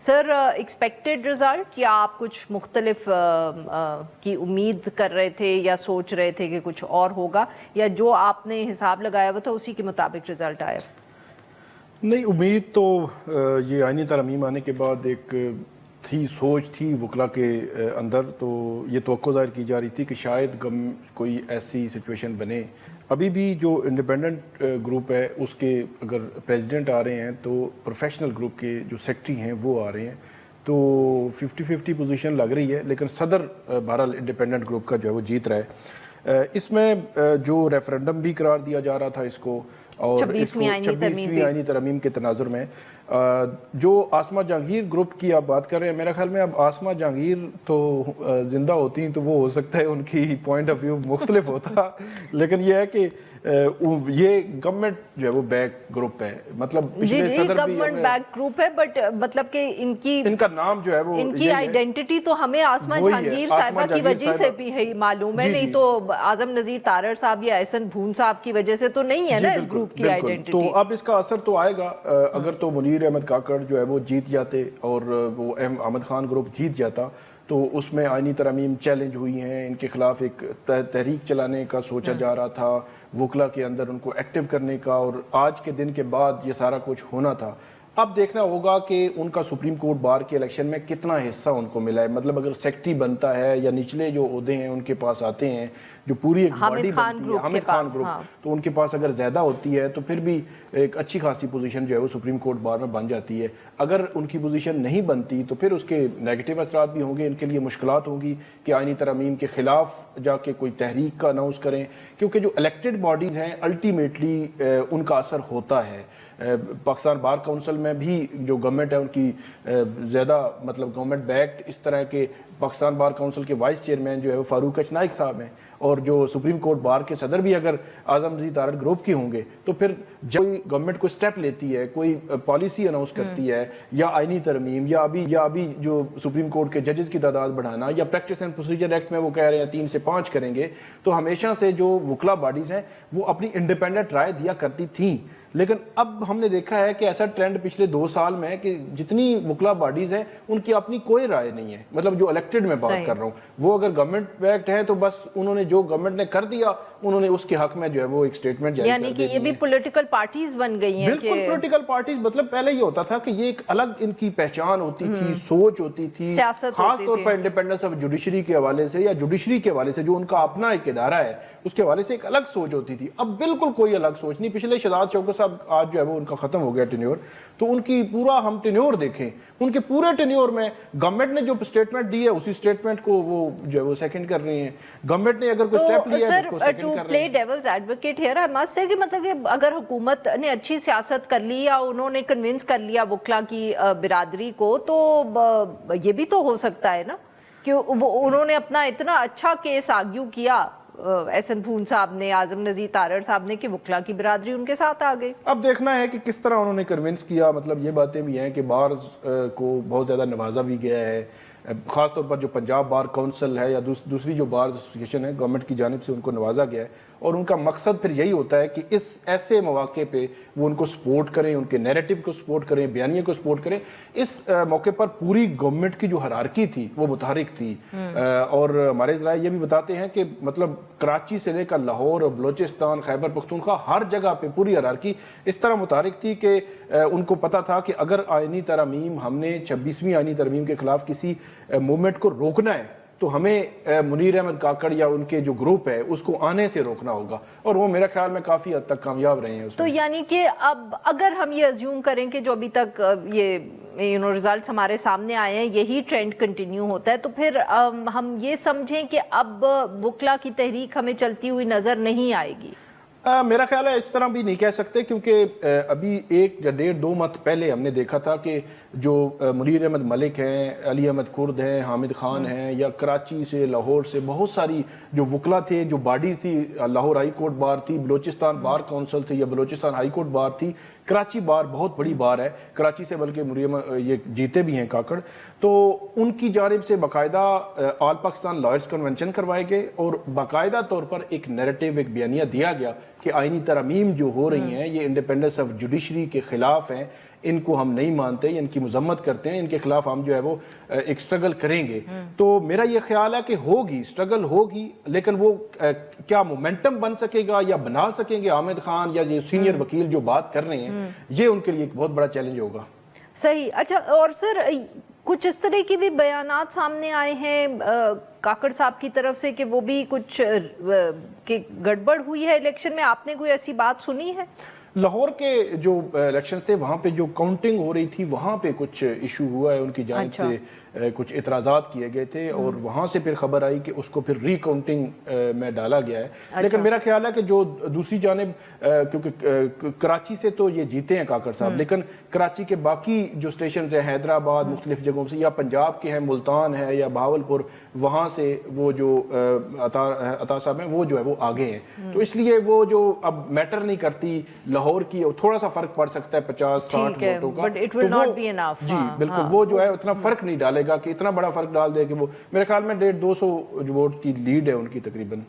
سر expected result یا آپ کچھ مختلف کی امید کر رہے تھے یا سوچ رہے تھے کہ کچھ اور ہوگا، یا جو آپ نے حساب لگایا ہوا تھا اسی کے مطابق رزلٹ آیا؟ نہیں، امید تو یہ آئینی ترمیم آنے کے بعد ایک تھی، سوچ تھی وکلا کے اندر، تو یہ توقع ظاہر کی جا رہی تھی کہ شاید کوئی ایسی سچویشن بنے۔ ابھی بھی جو انڈیپینڈنٹ گروپ ہے اس کے اگر پریزیڈنٹ آ رہے ہیں تو پروفیشنل گروپ کے جو سیکٹری ہیں وہ آ رہے ہیں، تو 50-50 پوزیشن لگ رہی ہے، لیکن صدر بہرحال انڈیپینڈنٹ گروپ کا جو ہے وہ جیت رہا ہے۔ اس میں جو ریفرنڈم بھی قرار دیا جا رہا تھا اس کو، اور 26ویں آئینی ترمیم کے تناظر میں جو آسمہ جہانگیر گروپ کی آپ بات کر رہے ہیں، میرا خیال میں اب آسمہ جہانگیر تو زندہ ہوتی ہیں تو وہ ہو سکتا ہے ان کی پوائنٹ آف ویو مختلف ہوتا، لیکن یہ ہے کہ یہ گورنمنٹ جو ہے وہ بیک گروپ ہے، مطلب پچھلے صدر بھی گورنمنٹ بیک گروپ ہے، بٹ مطلب کہ ان کا نام جو ہے وہ ان کی آئیڈینٹی تو ہمیں آسمہ جہانگیر صاحبہ کی وجہ سے بھی ہے معلوم ہے، نہیں تو اعظم نذیر تارڑ صاحب یا احسن بھون صاحب کی وجہ سے تو نہیں ہے نا اس گروپ کی آئیڈینٹی۔ تو اب اس کا اثر تو آئے گا، اگر تو منیر احمد کاکڑ جو ہے وہ جیت جاتے اور وہ احمد خان گروپ جیت جاتا تو اس میں آئینی ترامیم چیلنج ہوئی ہیں، ان کے خلاف ایک تحریک چلانے کا سوچا جا رہا تھا، وکلا کے اندر ان کو ایکٹیو کرنے کا، اور آج کے دن کے بعد یہ سارا کچھ ہونا تھا۔ اب دیکھنا ہوگا کہ ان کا سپریم کورٹ بار کے الیکشن میں کتنا حصہ ان کو ملا ہے، مطلب اگر سیکٹری بنتا ہے یا نچلے جو عہدے ہیں ان کے پاس آتے ہیں، جو پوری ایک باڈی بنتی ہے حامد خان گروپ، تو ان کے پاس اگر زیادہ ہوتی ہے تو پھر بھی ایک اچھی خاصی پوزیشن جو ہے وہ سپریم کورٹ بار میں بن جاتی ہے۔ اگر ان کی پوزیشن نہیں بنتی تو پھر اس کے نیگیٹو اثرات بھی ہوں گے، ان کے لیے مشکلات ہوں گی کہ آئینی ترامیم کے خلاف جا کے کوئی تحریک کا اناؤنس کریں، کیونکہ جو الیکٹڈ باڈیز ہیں الٹیمیٹلی ان کا اثر ہوتا ہے۔ پاکستان بار کونسل میں بھی جو گورنمنٹ ہے ان کی زیادہ مطلب گورنمنٹ بیکڈ اس طرح کے پاکستان بار کونسل کے وائس چیئرمین جو ہے وہ فاروق اچ نائک صاحب ہیں، اور جو سپریم کورٹ بار کے صدر بھی اگر اعظم نذیر تارڑ گروپ کے ہوں گے، تو پھر جب کوئی گورنمنٹ کوئی سٹیپ لیتی ہے، کوئی پالیسی اناؤنس کرتی ہے، یا آئینی ترمیم یا ابھی جو سپریم کورٹ کے ججز کی تعداد بڑھانا، یا پریکٹس اینڈ پروسیجر ایکٹ میں وہ کہہ رہے ہیں 3 سے 5 کریں گے، تو ہمیشہ سے جو وکلا باڈیز ہیں وہ اپنی انڈیپینڈنٹ رائے دیا کرتی تھیں، لیکن اب ہم نے دیکھا ہے کہ ایسا ٹرینڈ پچھلے 2 سال میں ہے کہ جتنی وکلا باڈیز ہیں ان کی اپنی کوئی رائے نہیں ہے، مطلب جو الیکٹڈ میں بات کر رہا ہوں، وہ اگر گورنمنٹ بیکڈ ہیں تو بس انہوں نے جو گورنمنٹ نے کر دیا انہوں نے اس کے حق میں جو ہے وہ ایک سٹیٹمنٹ جاری کر دی، یعنی کہ یہ بھی پولیٹیکل پارٹیز بن گئی ہیں۔ بالکل پولیٹیکل پارٹیز، مطلب پہلے یہ ہوتا تھا کہ یہ ایک الگ ان کی پہچان ہوتی تھی، سوچ ہوتی تھی، خاص طور پر انڈیپینڈنس آف جوڈیشری کے حوالے سے یا جوڈیشری کے حوالے سے جو ان کا اپنا ایک ادارہ ہے اس کے حوالے سے ایک الگ سوچ ہوتی تھی۔ اب بالکل کوئی الگ سوچ نہیں۔ پچھلے شہزاد شوکت صاحب آج جو ہے وہ ان کا ختم ہو گیا ٹینیور، تو ان کی پورا ہم ٹینیور دیکھیں، ان کے پورے ٹینیور میں گورنمنٹ نے جو سٹیٹمنٹ دی ہے اسی سٹیٹمنٹ کو وہ جو ہے وہ سیکنڈ کر رہی ہیں، گورنمنٹ نے اگر کوئی سٹیپ لیا ہے اس کو سیکنڈ کر رہی ہیں۔ Devil's advocate here I must سے کہ مطلب کہ اگر حکومت نے اچھی سیاست کر لی یا انہوں نے کنونس کر لیا وکلا کی برادری کو، تو یہ بھی تو ہو سکتا ہے نا کہ انہوں نے اپنا اتنا اچھا کیس آرگیو کیا احسن بھون صاحب نے، اعظم نذیر تارڑ صاحب نے، کہ وکلا کی برادری ان کے ساتھ آ گئی۔ اب دیکھنا ہے کہ کس طرح انہوں نے کنونس کیا، مطلب یہ باتیں بھی ہیں کہ بار کو بہت زیادہ نوازا بھی گیا ہے، خاص طور پر جو پنجاب بار کونسل ہے یا دوسری جو بار ایسوسیشن ہے گورنمنٹ کی جانب سے ان کو نوازا گیا ہے، اور ان کا مقصد پھر یہی ہوتا ہے کہ اس ایسے مواقع پہ وہ ان کو سپورٹ کریں، ان کے نیریٹو کو سپورٹ کریں، بیانیے کو سپورٹ کریں۔ اس موقع پر پوری گورنمنٹ کی جو ہرارکی تھی وہ متحرک تھی، اور ہمارے ذرائع یہ بھی بتاتے ہیں کہ مطلب کراچی سے لے کر لاہور اور بلوچستان، خیبر پختونخوا، ہر جگہ پہ پوری ہرارکی اس طرح متحرک تھی کہ ان کو پتا تھا کہ اگر آئینی ترامیم ہم نے 26ویں آئینی ترمیم کے خلاف کسی موومنٹ کو روکنا ہے تو ہمیں منیر احمد کاکڑ یا ان کے جو گروپ ہے اس کو آنے سے روکنا ہوگا، اور وہ میرا خیال میں کافی حد تک کامیاب رہے ہیں اس میں۔ تو یعنی کہ اب اگر ہم یہ ازیوم کریں کہ جو ابھی تک یہ ریزلٹس ہمارے سامنے آئے ہیں یہی ٹرینڈ کنٹینیو ہوتا ہے، تو پھر ہم یہ سمجھیں کہ اب وکلا کی تحریک ہمیں چلتی ہوئی نظر نہیں آئے گی؟ میرا خیال ہے اس طرح بھی نہیں کہہ سکتے، کیونکہ ابھی 1 یا 1.5-2 ماہ پہلے ہم نے دیکھا تھا کہ جو منیر احمد ملک ہیں، علی احمد کرد ہیں، حامد خان ہیں، یا کراچی سے لاہور سے بہت ساری جو وکلا تھے، جو باڈیز تھی، لاہور ہائی کورٹ بار تھی، بلوچستان بار کونسل تھی یا بلوچستان ہائی کورٹ بار تھی، کراچی بار بہت بڑی بار ہے، کراچی سے بلکہ یہ جیتے بھی ہیں کاکڑ، تو ان کی جانب سے باقاعدہ آل پاکستان لائرز کنونشن کروائے گئے، اور باقاعدہ طور پر ایک نیریٹو، ایک بیانیہ دیا گیا کہ آئینی ترامیم جو ہو رہی ہیں یہ انڈیپینڈنس آف جوڈیشری کے خلاف ہیں، ان کو ہم نہیں مانتے, ان کی مذمت کرتے ہیں, ان کے خلاف ہم جو ہے وہ ایک سٹرگل کریں گے. تو میرا یہ خیال ہے کہ ہوگی سٹرگل ہوگی, لیکن وہ کیا مومنٹم بن سکے گا یا بنا سکیں گے حامد خان یا یہ سینئر وکیل جو بات کر رہے ہیں, یہ ان کے لیے ایک بہت بڑا چیلنج ہوگا. صحیح. اچھا, اور سر کچھ اس طرح کی بھی بیانات سامنے آئے ہیں کاکڑ صاحب کی طرف سے کہ وہ بھی کچھ کہ گڑبڑ ہوئی ہے الیکشن میں, آپ نے کوئی ایسی بات سنی ہے؟ لاہور کے جو الیکشنز تھے وہاں پہ جو کاؤنٹنگ ہو رہی تھی وہاں پہ کچھ ایشو ہوا ہے, ان کی جانب سے کچھ اعتراضات کیے گئے تھے اور وہاں سے پھر خبر آئی کہ اس کو پھر ری کاؤنٹنگ میں ڈالا گیا ہے. لیکن میرا خیال ہے کہ جو دوسری جانب کیونکہ کراچی سے تو یہ جیتے ہیں کاکڑ صاحب, لیکن کراچی کے باقی جو اسٹیشنز ہیں حیدرآباد مختلف جگہوں سے یا پنجاب کے ہیں ملتان ہے یا بہاولپور, وہاں سے وہ جو عطا صاحب ہیں وہ جو ہے وہ آگے ہیں. تو اس لیے وہ جو اب میٹر نہیں کرتی لاہور کی, تھوڑا سا فرق پڑ سکتا ہے 50-60 ووٹوں کا, جی بالکل وہ جو ہے اتنا فرق نہیں ڈالے گا کہ اتنا بڑا فرق ڈال دے کہ وہ, میرے خیال میں 150-200 ووٹ کی لیڈ ہے ان کی تقریباً.